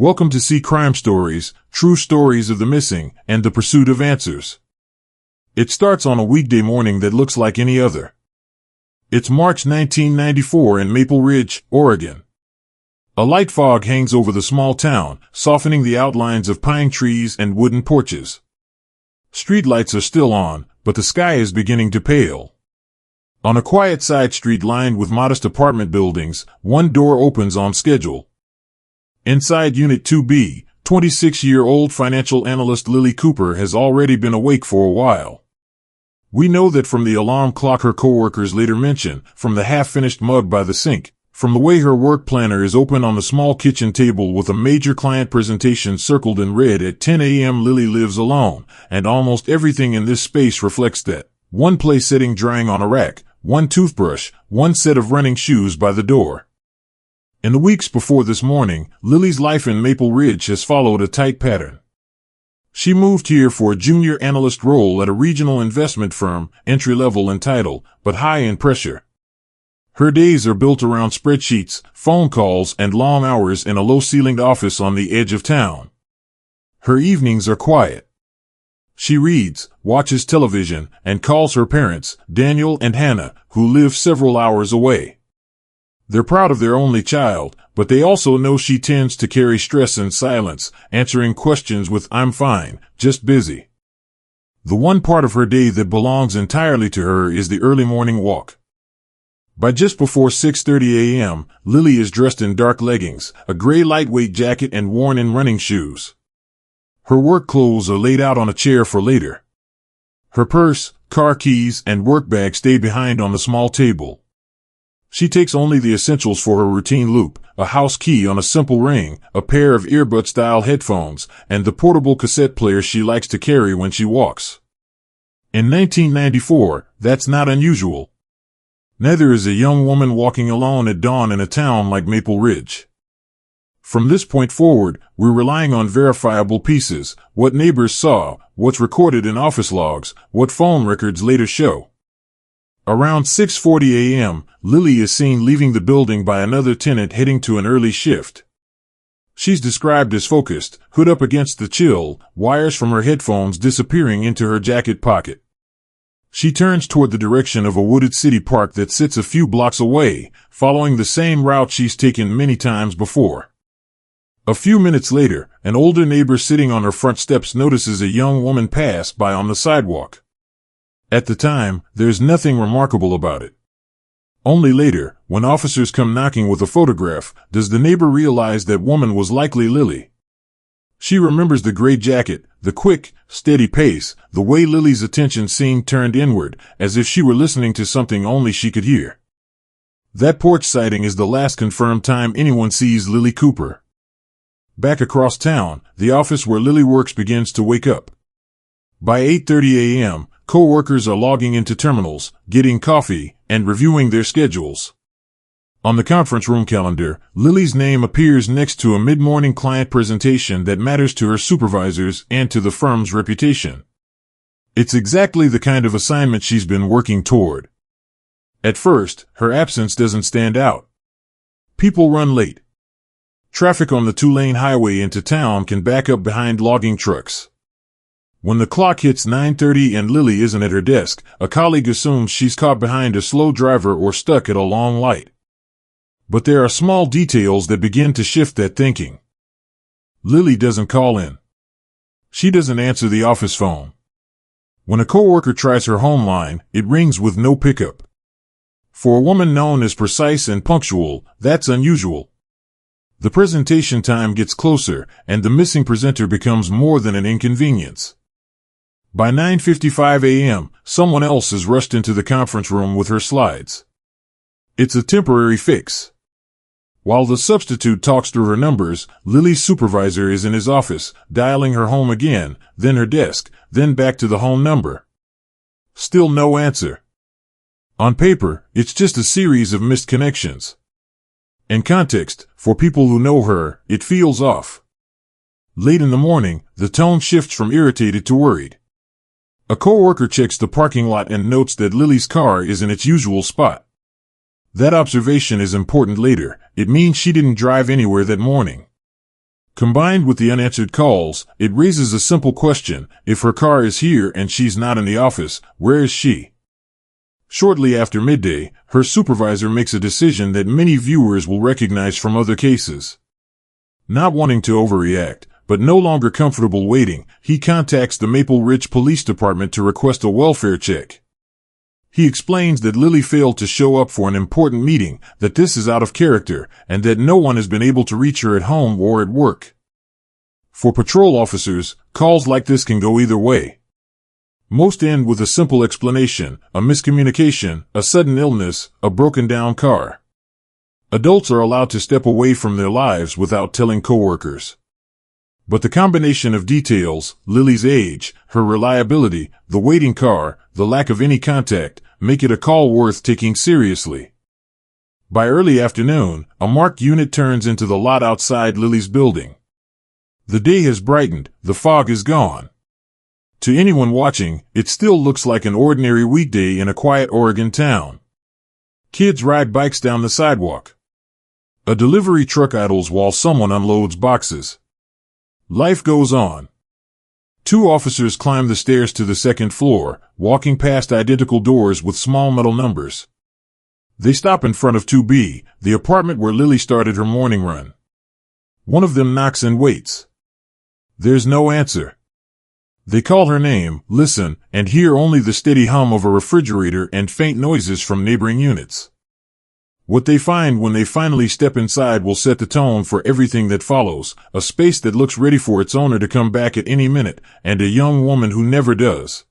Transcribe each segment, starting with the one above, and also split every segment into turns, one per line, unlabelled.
Welcome to See Crime Stories, true stories of the missing and the pursuit of answers. It starts on a weekday morning that looks like any other. It's March 1994 in Maple Ridge, Oregon. A light fog hangs over the small town, softening the outlines of pine trees and wooden porches. Streetlights are still on, but the sky is beginning to pale. On a quiet side street lined with modest apartment buildings, one door opens on schedule. Inside Unit 2B, 26-year-old financial analyst Lily Cooper has already been awake for a while. We know that from the alarm clock her coworkers later mention, from the half-finished mug by the sink, from the way her work planner is open on the small kitchen table with a major client presentation circled in red at 10 a.m. Lily lives alone, and almost everything in this space reflects that. One place setting drying on a rack, one toothbrush, one set of running shoes by the door. In the weeks before this morning, Lily's life in Maple Ridge has followed a tight pattern. She moved here for a junior analyst role at a regional investment firm, entry-level in title, but high in pressure. Her days are built around spreadsheets, phone calls, and long hours in a low-ceilinged office on the edge of town. Her evenings are quiet. She reads, watches television, and calls her parents, Daniel and Hannah, who live several hours away. They're proud of their only child, but they also know she tends to carry stress in silence, answering questions with "I'm fine, just busy." The one part of her day that belongs entirely to her is the early morning walk. By just before 6:30 a.m., Lily is dressed in dark leggings, a gray lightweight jacket, and worn-in running shoes. Her work clothes are laid out on a chair for later. Her purse, car keys, and work bag stay behind on the small table. She takes only the essentials for her routine loop, a house key on a simple ring, a pair of earbud-style headphones, and the portable cassette player she likes to carry when she walks. In 1994, that's not unusual. Neither is a young woman walking alone at dawn in a town like Maple Ridge. From this point forward, we're relying on verifiable pieces, what neighbors saw, what's recorded in office logs, what phone records later show. Around 6:40 a.m., Lily is seen leaving the building by another tenant heading to an early shift. She's described as focused, hood up against the chill, wires from her headphones disappearing into her jacket pocket. She turns toward the direction of a wooded city park that sits a few blocks away, following the same route she's taken many times before. A few minutes later, an older neighbor sitting on her front steps notices a young woman pass by on the sidewalk. At the time, there's nothing remarkable about it. Only later, when officers come knocking with a photograph, does the neighbor realize that woman was likely Lily. She remembers the gray jacket, the quick, steady pace, the way Lily's attention seemed turned inward, as if she were listening to something only she could hear. That porch sighting is the last confirmed time anyone sees Lily Cooper. Back across town, the office where Lily works begins to wake up. By 8:30 a.m., co-workers are logging into terminals, getting coffee, and reviewing their schedules. On the conference room calendar, Lily's name appears next to a mid-morning client presentation that matters to her supervisors and to the firm's reputation. It's exactly the kind of assignment she's been working toward. At first, her absence doesn't stand out. People run late. Traffic on the two-lane highway into town can back up behind logging trucks. When the clock hits 9:30 and Lily isn't at her desk, a colleague assumes she's caught behind a slow driver or stuck at a long light. But there are small details that begin to shift that thinking. Lily doesn't call in. She doesn't answer the office phone. When a coworker tries her home line, it rings with no pickup. For a woman known as precise and punctual, that's unusual. The presentation time gets closer, and the missing presenter becomes more than an inconvenience. By 9:55 a.m., someone else has rushed into the conference room with her slides. It's a temporary fix. While the substitute talks through her numbers, Lily's supervisor is in his office, dialing her home again, then her desk, then back to the home number. Still no answer. On paper, it's just a series of missed connections. In context, for people who know her, it feels off. Late in the morning, the tone shifts from irritated to worried. A coworker checks the parking lot and notes that Lily's car is in its usual spot. That observation is important later. It means she didn't drive anywhere that morning. Combined with the unanswered calls, it raises a simple question: if her car is here and she's not in the office, where is she? Shortly after midday, her supervisor makes a decision that many viewers will recognize from other cases. Not wanting to overreact, but no longer comfortable waiting, he contacts the Maple Ridge Police Department to request a welfare check. He explains that Lily failed to show up for an important meeting, that this is out of character, and that no one has been able to reach her at home or at work. For patrol officers, calls like this can go either way. Most end with a simple explanation: a miscommunication, a sudden illness, a broken down car. Adults are allowed to step away from their lives without telling coworkers. But the combination of details, Lily's age, her reliability, the waiting car, the lack of any contact, make it a call worth taking seriously. By early afternoon, a marked unit turns into the lot outside Lily's building. The day has brightened, the fog is gone. To anyone watching, it still looks like an ordinary weekday in a quiet Oregon town. Kids ride bikes down the sidewalk. A delivery truck idles while someone unloads boxes. Life goes on. Two officers climb the stairs to the second floor, walking past identical doors with small metal numbers. They stop in front of 2B, the apartment where Lily started her morning run. One of them knocks and waits. There's no answer. They call her name, listen, and hear only the steady hum of a refrigerator and faint noises from neighboring units. What they find when they finally step inside will set the tone for everything that follows: a space that looks ready for its owner to come back at any minute, and a young woman who never does.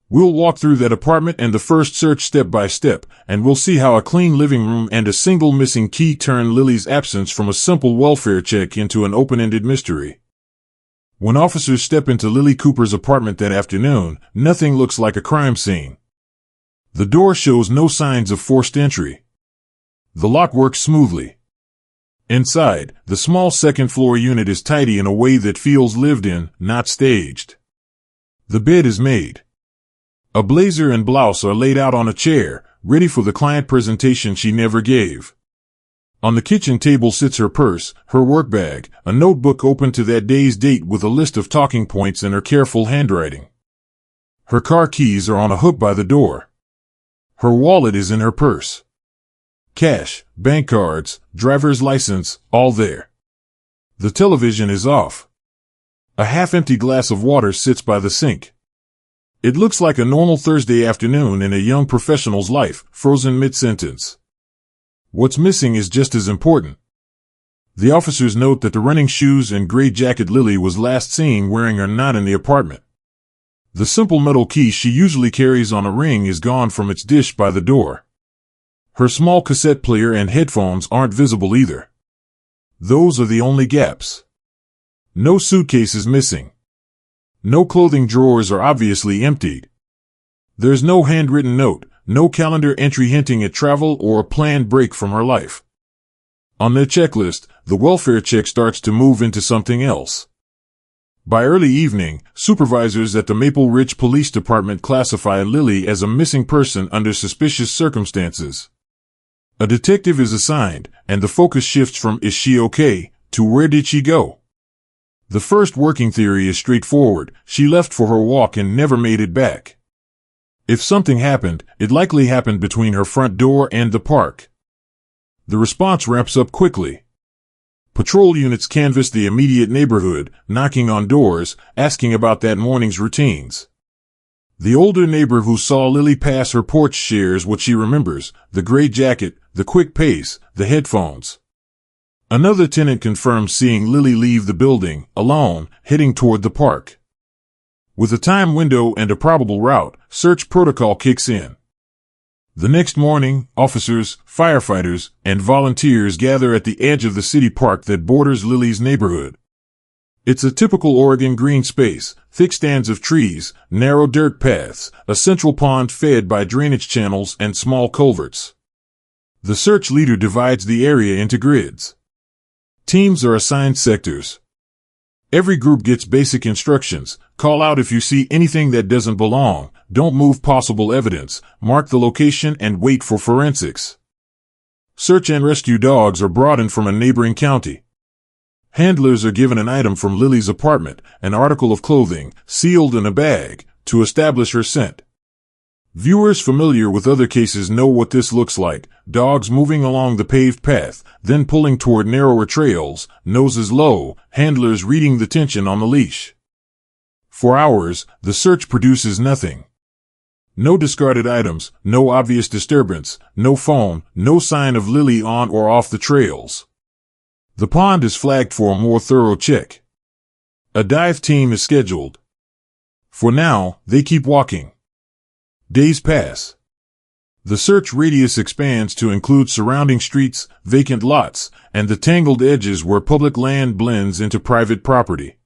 We'll walk through that apartment and the first search step by step, and we'll see how a clean living room and a single missing key turn Lily's absence from a simple welfare check into an open-ended mystery. When officers step into Lily Cooper's apartment that afternoon, nothing looks like a crime scene. The door shows no signs of forced entry. The lock works smoothly. Inside, the small second-floor unit is tidy in a way that feels lived in, not staged. The bed is made. A blazer and blouse are laid out on a chair, ready for the client presentation she never gave. On the kitchen table sits her purse, her work bag, a notebook open to that day's date with a list of talking points in her careful handwriting. Her car keys are on a hook by the door. Her wallet is in her purse. Cash, bank cards, driver's license, all there. The television is off. A half-empty glass of water sits by the sink. It looks like a normal Thursday afternoon in a young professional's life, frozen mid-sentence. What's missing is just as important. The officers note that the running shoes and gray jacket Lily was last seen wearing are not in the apartment. The simple metal key she usually carries on a ring is gone from its dish by the door. Her small cassette player and headphones aren't visible either. Those are the only gaps. No suitcase is missing. No clothing drawers are obviously emptied. There's no handwritten note, no calendar entry hinting at travel or a planned break from her life. On their checklist, the welfare check starts to move into something else. By early evening, supervisors at the Maple Ridge Police Department classify Lily as a missing person under suspicious circumstances. A detective is assigned, and the focus shifts from "is she okay?" to "where did she go?" The first working theory is straightforward: she left for her walk and never made it back. If something happened, it likely happened between her front door and the park. The response ramps up quickly. Patrol units canvass the immediate neighborhood, knocking on doors, asking about that morning's routines. The older neighbor who saw Lily pass her porch shares what she remembers: the gray jacket, the quick pace, the headphones. Another tenant confirms seeing Lily leave the building, alone, heading toward the park. With a time window and a probable route, search protocol kicks in. The next morning, officers, firefighters, and volunteers gather at the edge of the city park that borders Lily's neighborhood. It's a typical Oregon green space: thick stands of trees, narrow dirt paths, a central pond fed by drainage channels and small culverts. The search leader divides the area into grids. Teams are assigned sectors. Every group gets basic instructions: call out if you see anything that doesn't belong, don't move possible evidence, mark the location and wait for forensics. Search and rescue dogs are brought in from a neighboring county. Handlers are given an item from Lily's apartment, an article of clothing, sealed in a bag, to establish her scent. Viewers familiar with other cases know what this looks like: dogs moving along the paved path, then pulling toward narrower trails, noses low, handlers reading the tension on the leash. For hours, the search produces nothing. No discarded items, no obvious disturbance, no phone, no sign of Lily on or off the trails. The pond is flagged for a more thorough check. A dive team is scheduled. For now, they keep walking. Days pass. The search radius expands to include surrounding streets, vacant lots, and the tangled edges where public land blends into private property.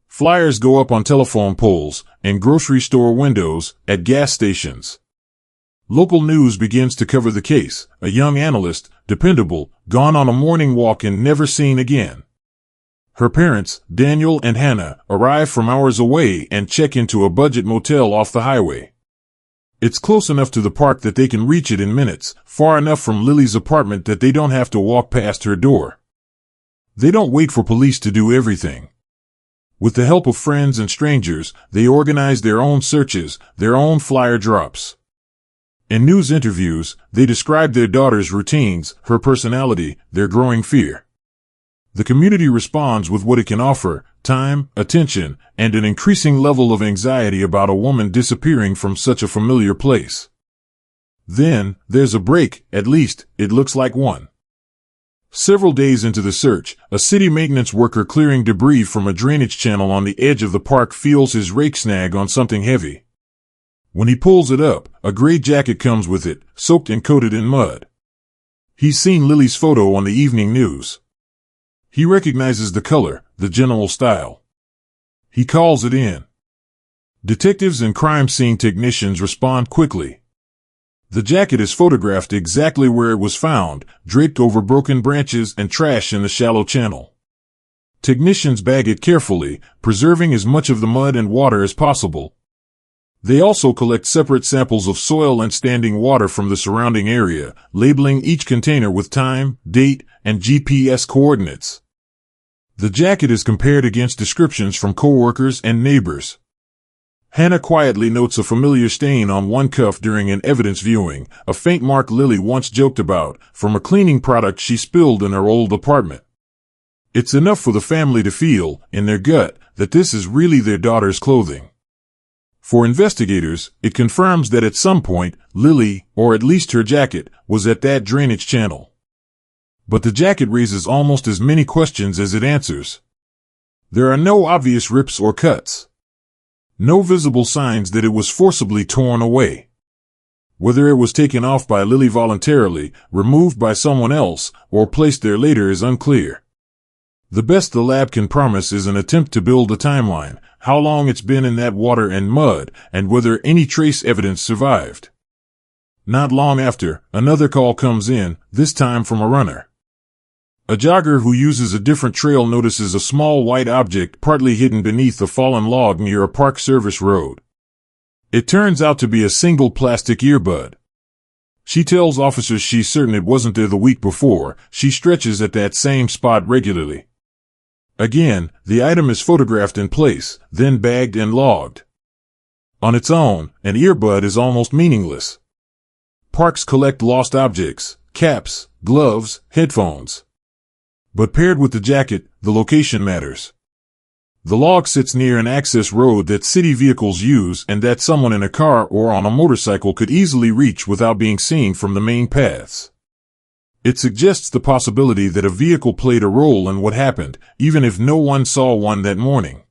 Flyers go up on telephone poles, in grocery store windows, at gas stations. Local news begins to cover the case: a young analyst, dependable, gone on a morning walk and never seen again. Her parents, Daniel and Hannah, arrive from hours away and check into a budget motel off the highway. It's close enough to the park that they can reach it in minutes, far enough from Lily's apartment that they don't have to walk past her door. They don't wait for police to do everything. With the help of friends and strangers, they organize their own searches, their own flyer drops. In news interviews, they describe their daughter's routines, her personality, their growing fear. The community responds with what it can offer: time, attention, and an increasing level of anxiety about a woman disappearing from such a familiar place. Then, there's a break, at least, it looks like one. Several days into the search, a city maintenance worker clearing debris from a drainage channel on the edge of the park feels his rake snag on something heavy. When he pulls it up, a gray jacket comes with it, soaked and coated in mud. He's seen Lily's photo on the evening news. He recognizes the color, the general style. He calls it in. Detectives and crime scene technicians respond quickly. The jacket is photographed exactly where it was found, draped over broken branches and trash in the shallow channel. Technicians bag it carefully, preserving as much of the mud and water as possible. They also collect separate samples of soil and standing water from the surrounding area, labeling each container with time, date, and GPS coordinates. The jacket is compared against descriptions from coworkers and neighbors. Hannah quietly notes a familiar stain on one cuff during an evidence viewing, a faint mark Lily once joked about, from a cleaning product she spilled in her old apartment. It's enough for the family to feel, in their gut, that this is really their daughter's clothing. For investigators, it confirms that at some point, Lily, or at least her jacket, was at that drainage channel. But the jacket raises almost as many questions as it answers. There are no obvious rips or cuts. No visible signs that it was forcibly torn away. Whether it was taken off by Lily voluntarily, removed by someone else, or placed there later is unclear. The best the lab can promise is an attempt to build a timeline, how long it's been in that water and mud, and whether any trace evidence survived. Not long after, another call comes in, this time from a runner. A jogger who uses a different trail notices a small white object partly hidden beneath a fallen log near a park service road. It turns out to be a single plastic earbud. She tells officers she's certain it wasn't there the week before. She stretches at that same spot regularly. Again, the item is photographed in place, then bagged and logged. On its own, an earbud is almost meaningless. Parks collect lost objects, caps, gloves, headphones. But paired with the jacket, the location matters. The log sits near an access road that city vehicles use and that someone in a car or on a motorcycle could easily reach without being seen from the main paths. It suggests the possibility that a vehicle played a role in what happened, even if no one saw one that morning.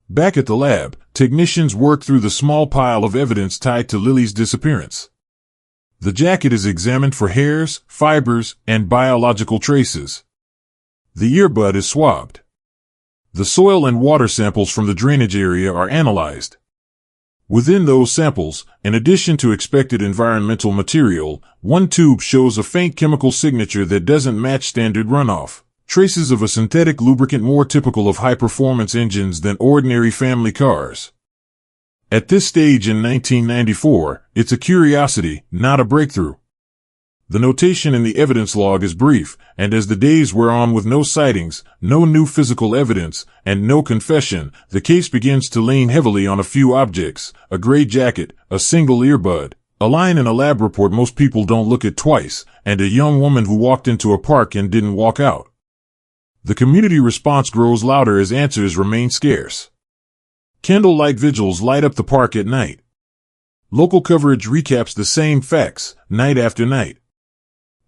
Back at the lab, technicians work through the small pile of evidence tied to Lily's disappearance. The jacket is examined for hairs, fibers, and biological traces. The earbud is swabbed. The soil and water samples from the drainage area are analyzed. Within those samples, in addition to expected environmental material, one tube shows a faint chemical signature that doesn't match standard runoff, traces of a synthetic lubricant more typical of high-performance engines than ordinary family cars. At this stage in 1994, it's a curiosity, not a breakthrough. The notation in the evidence log is brief, and as the days wear on with no sightings, no new physical evidence, and no confession, the case begins to lean heavily on a few objects: a gray jacket, a single earbud, a line in a lab report most people don't look at twice, and a young woman who walked into a park and didn't walk out. The community response grows louder as answers remain scarce. Candlelight vigils light up the park at night. Local coverage recaps the same facts, night after night.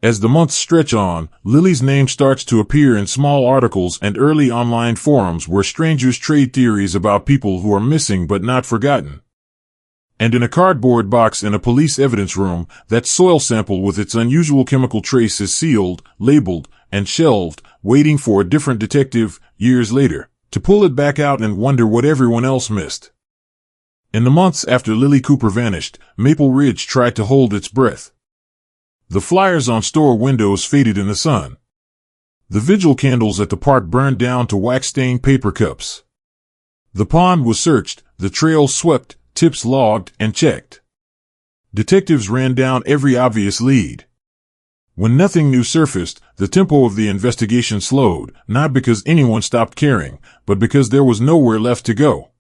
As the months stretch on, Lily's name starts to appear in small articles and early online forums where strangers trade theories about people who are missing but not forgotten. And in a cardboard box in a police evidence room, that soil sample with its unusual chemical trace is sealed, labeled, and shelved, waiting for a different detective, years later, to pull it back out and wonder what everyone else missed. In the months after Lily Cooper vanished, Maple Ridge tried to hold its breath. The flyers on store windows faded in the sun. The vigil candles at the park burned down to wax-stained paper cups. The pond was searched, the trails swept, tips logged and checked. Detectives ran down every obvious lead. When nothing new surfaced, the tempo of the investigation slowed, not because anyone stopped caring, but because there was nowhere left to go.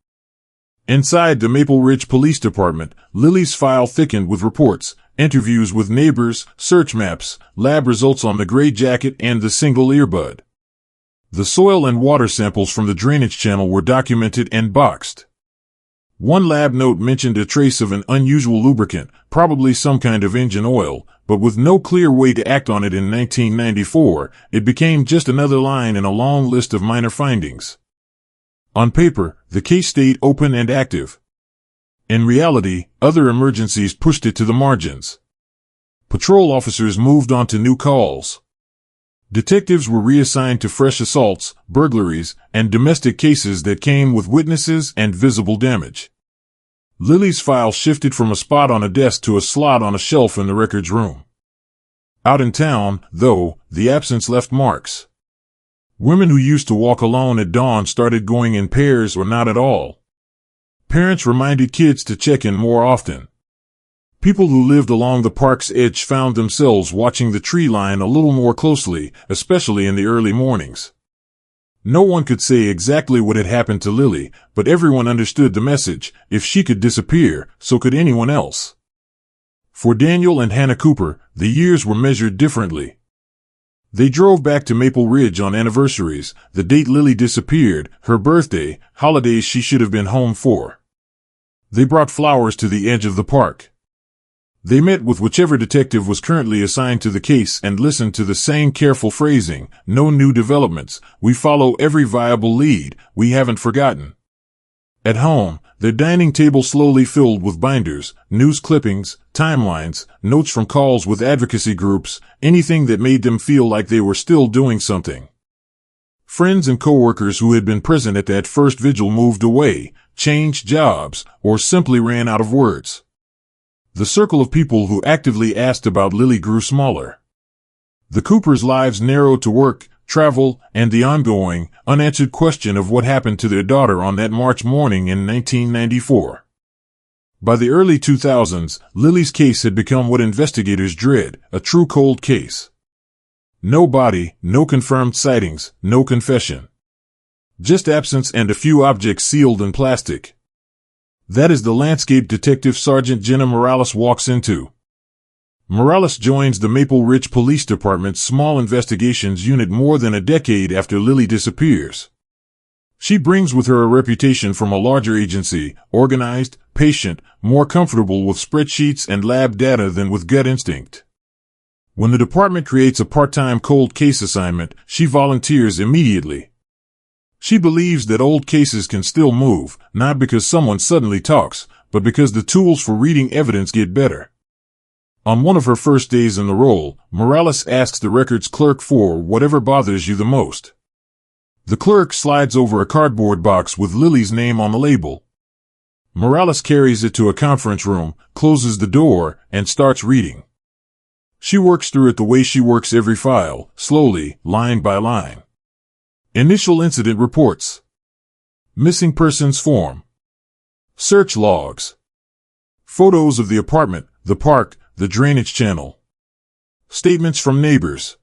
Inside the Maple Ridge Police Department, Lily's file thickened with reports, interviews with neighbors, search maps, lab results on the gray jacket and the single earbud. The soil and water samples from the drainage channel were documented and boxed. One lab note mentioned a trace of an unusual lubricant, probably some kind of engine oil, but with no clear way to act on it in 1994, it became just another line in a long list of minor findings. On paper, the case stayed open and active. In reality, other emergencies pushed it to the margins. Patrol officers moved on to new calls. Detectives were reassigned to fresh assaults, burglaries, and domestic cases that came with witnesses and visible damage. Lily's file shifted from a spot on a desk to a slot on a shelf in the records room. Out in town, though, the absence left marks. Women who used to walk alone at dawn started going in pairs or not at all. Parents reminded kids to check in more often. People who lived along the park's edge found themselves watching the tree line a little more closely, especially in the early mornings. No one could say exactly what had happened to Lily, but everyone understood the message: if she could disappear, so could anyone else. For Daniel and Hannah Cooper, the years were measured differently. They drove back to Maple Ridge on anniversaries, the date Lily disappeared, her birthday, holidays she should have been home for. They brought flowers to the edge of the park. They met with whichever detective was currently assigned to the case and listened to the same careful phrasing: no new developments, we follow every viable lead, we haven't forgotten. At home, their dining table slowly filled with binders, news clippings, timelines, notes from calls with advocacy groups, anything that made them feel like they were still doing something. Friends and coworkers who had been present at that first vigil moved away, changed jobs, or simply ran out of words. The circle of people who actively asked about Lily grew smaller. The Coopers' lives narrowed to work, travel, and the ongoing, unanswered question of what happened to their daughter on that March morning in 1994. By the early 2000s, Lily's case had become what investigators dread: a true cold case. No body, no confirmed sightings, no confession. Just absence and a few objects sealed in plastic. That is the landscape Detective Sergeant Jenna Morales walks into. Morales joins the Maple Ridge Police Department's Small Investigations Unit more than a decade after Lily disappears. She brings with her a reputation from a larger agency: organized, patient, more comfortable with spreadsheets and lab data than with gut instinct. When the department creates a part-time cold case assignment, she volunteers immediately. She believes that old cases can still move, not because someone suddenly talks, but because the tools for reading evidence get better. On one of her first days in the role, Morales asks the records clerk for whatever bothers you the most. The clerk slides over a cardboard box with Lily's name on the label. Morales carries it to a conference room, closes the door, and starts reading. She works through it the way she works every file, slowly, line by line. Initial incident reports. Missing persons form. Search logs. Photos of the apartment, the park, the drainage channel. Statements from neighbors.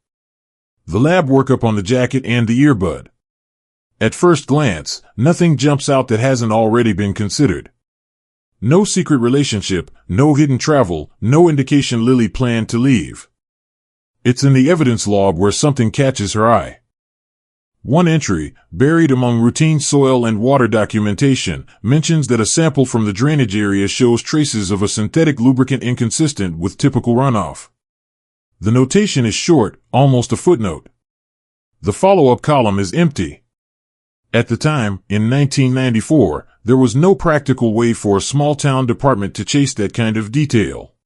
The lab workup on the jacket and the earbud. At first glance, nothing jumps out that hasn't already been considered. No secret relationship, no hidden travel, no indication Lily planned to leave. It's in the evidence log where something catches her eye. One entry, buried among routine soil and water documentation, mentions that a sample from the drainage area shows traces of a synthetic lubricant inconsistent with typical runoff. The notation is short, almost a footnote. The follow-up column is empty. At the time, in 1994, there was no practical way for a small-town department to chase that kind of detail.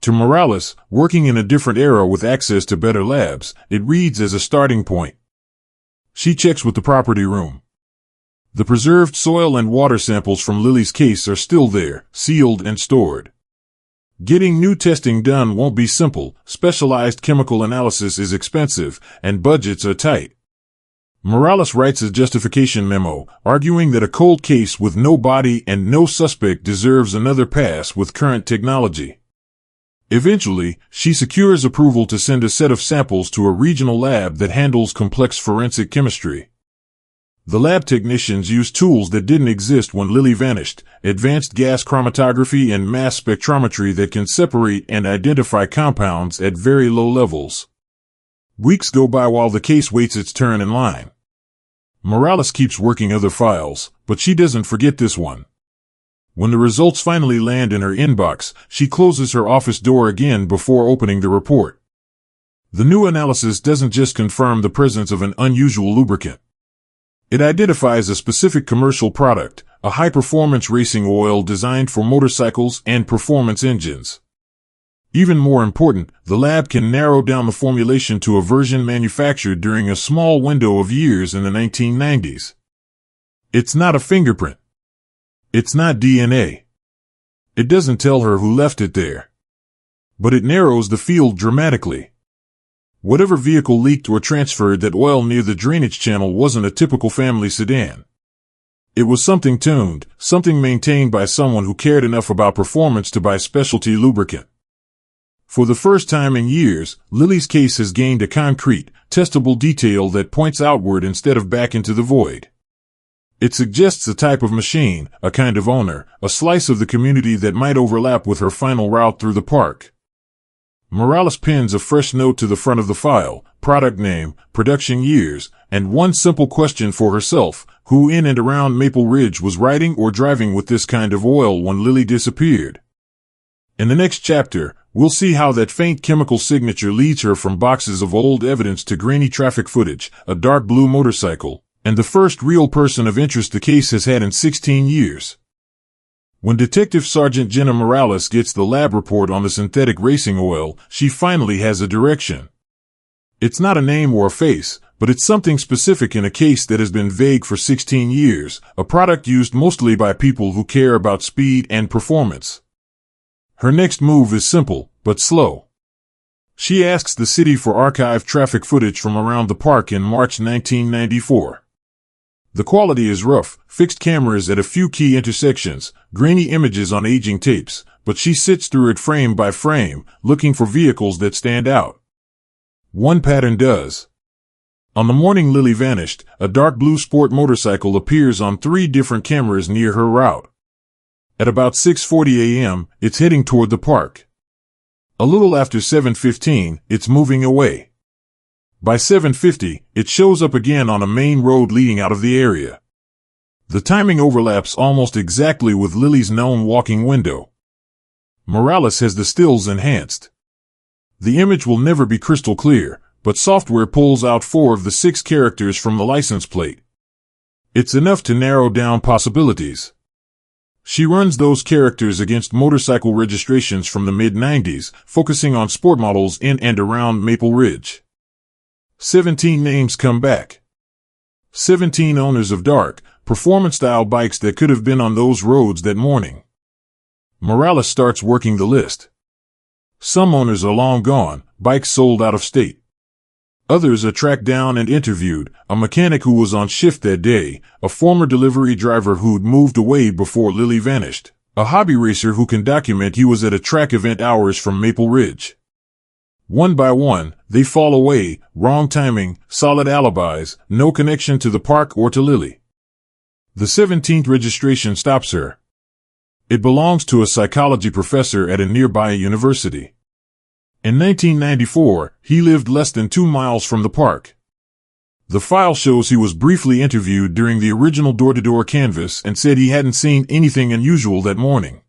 To Morales, working in a different era with access to better labs, it reads as a starting point. She checks with the property room. The preserved soil and water samples from Lily's case are still there, sealed and stored. Getting new testing done won't be simple, specialized chemical analysis is expensive, and budgets are tight. Morales writes a justification memo, arguing that a cold case with no body and no suspect deserves another pass with current technology. Eventually, she secures approval to send a set of samples to a regional lab that handles complex forensic chemistry. The lab technicians use tools that didn't exist when Lily vanished, advanced gas chromatography and mass spectrometry that can separate and identify compounds at very low levels. Weeks go by while the case waits its turn in line. Morales keeps working other files, but she doesn't forget this one. When the results finally land in her inbox, she closes her office door again before opening the report. The new analysis doesn't just confirm the presence of an unusual lubricant. It identifies a specific commercial product, a high-performance racing oil designed for motorcycles and performance engines. Even more important, the lab can narrow down the formulation to a version manufactured during a small window of years in the 1990s. It's not a fingerprint. It's not DNA. It doesn't tell her who left it there. But it narrows the field dramatically. Whatever vehicle leaked or transferred that oil near the drainage channel wasn't a typical family sedan. It was something tuned, something maintained by someone who cared enough about performance to buy specialty lubricant. For the first time in years, Lily's case has gained a concrete, testable detail that points outward instead of back into the void. It suggests a type of machine, a kind of owner, a slice of the community that might overlap with her final route through the park. Morales pins a fresh note to the front of the file, product name, production years, and one simple question for herself: who in and around Maple Ridge was riding or driving with this kind of oil when Lily disappeared? In the next chapter, we'll see how that faint chemical signature leads her from boxes of old evidence to grainy traffic footage, a dark blue motorcycle, and the first real person of interest the case has had in 16 years. When Detective Sergeant Jenna Morales gets the lab report on the synthetic racing oil, she finally has a direction. It's not a name or a face, but it's something specific in a case that has been vague for 16 years, a product used mostly by people who care about speed and performance. Her next move is simple, but slow. She asks the city for archived traffic footage from around the park in March 1994. The quality is rough, fixed cameras at a few key intersections, grainy images on aging tapes, but she sits through it frame by frame, looking for vehicles that stand out. One pattern does. On the morning Lily vanished, a dark blue sport motorcycle appears on 3 different cameras near her route. At about 6:40 a.m., it's heading toward the park. A little after 7:15, it's moving away. By 7:50, it shows up again on a main road leading out of the area. The timing overlaps almost exactly with Lily's known walking window. Morales has the stills enhanced. The image will never be crystal clear, but software pulls out 4 of the 6 characters from the license plate. It's enough to narrow down possibilities. She runs those characters against motorcycle registrations from the mid-90s, focusing on sport models in and around Maple Ridge. 17 names come back. 17 owners of dark, performance-style bikes that could have been on those roads that morning. Morales starts working the list. Some owners are long gone, bikes sold out of state. Others are tracked down and interviewed, a mechanic who was on shift that day, a former delivery driver who'd moved away before Lily vanished, a hobby racer who can document he was at a track event hours from Maple Ridge. One by one, they fall away, wrong timing, solid alibis, no connection to the park or to Lily. The 17th registration stops her. It belongs to a psychology professor at a nearby university. In 1994, he lived less than 2 miles from the park. The file shows he was briefly interviewed during the original door-to-door canvass and said he hadn't seen anything unusual that morning.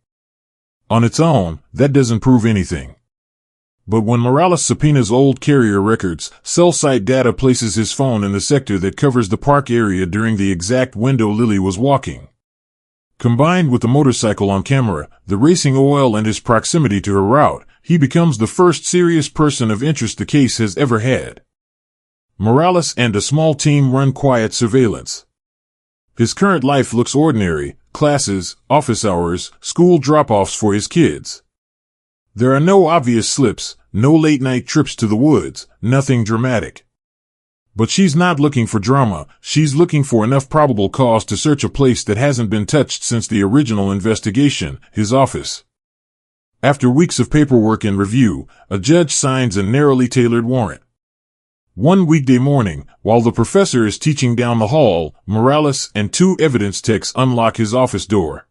On its own, that doesn't prove anything. But when Morales subpoenas old carrier records, cell site data places his phone in the sector that covers the park area during the exact window Lily was walking. Combined with the motorcycle on camera, the racing oil and his proximity to her route, he becomes the first serious person of interest the case has ever had. Morales and a small team run quiet surveillance. His current life looks ordinary: classes, office hours, school drop-offs for his kids. There are no obvious slips, no late-night trips to the woods, nothing dramatic. But she's not looking for drama, she's looking for enough probable cause to search a place that hasn't been touched since the original investigation, his office. After weeks of paperwork and review, a judge signs a narrowly tailored warrant. One weekday morning, while the professor is teaching down the hall, Morales and 2 evidence techs unlock his office door.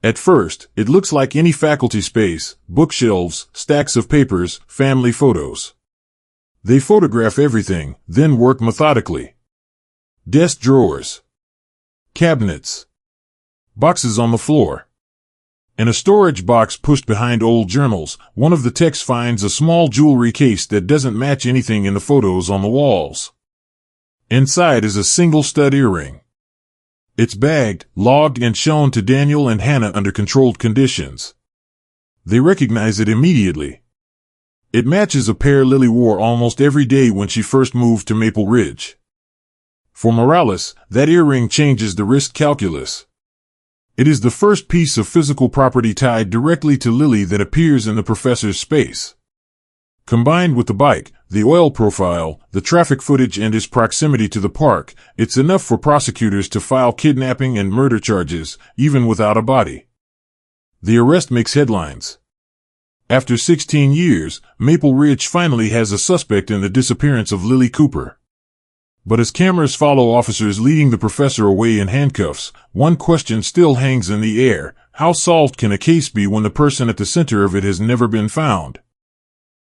At first, it looks like any faculty space: bookshelves, stacks of papers, family photos. They photograph everything, then work methodically. Desk drawers, cabinets, boxes on the floor. In a storage box pushed behind old journals, one of the techs finds a small jewelry case that doesn't match anything in the photos on the walls. Inside is a single stud earring. It's bagged, logged, and shown to Daniel and Hannah under controlled conditions. They recognize it immediately. It matches a pair Lily wore almost every day when she first moved to Maple Ridge. For Morales, that earring changes the risk calculus. It is the first piece of physical property tied directly to Lily that appears in the professor's space. Combined with the bike, the oil profile, the traffic footage, and his proximity to the park, it's enough for prosecutors to file kidnapping and murder charges, even without a body. The arrest makes headlines. After 16 years, Maple Ridge finally has a suspect in the disappearance of Lily Cooper. But as cameras follow officers leading the professor away in handcuffs, one question still hangs in the air: how solved can a case be when the person at the center of it has never been found?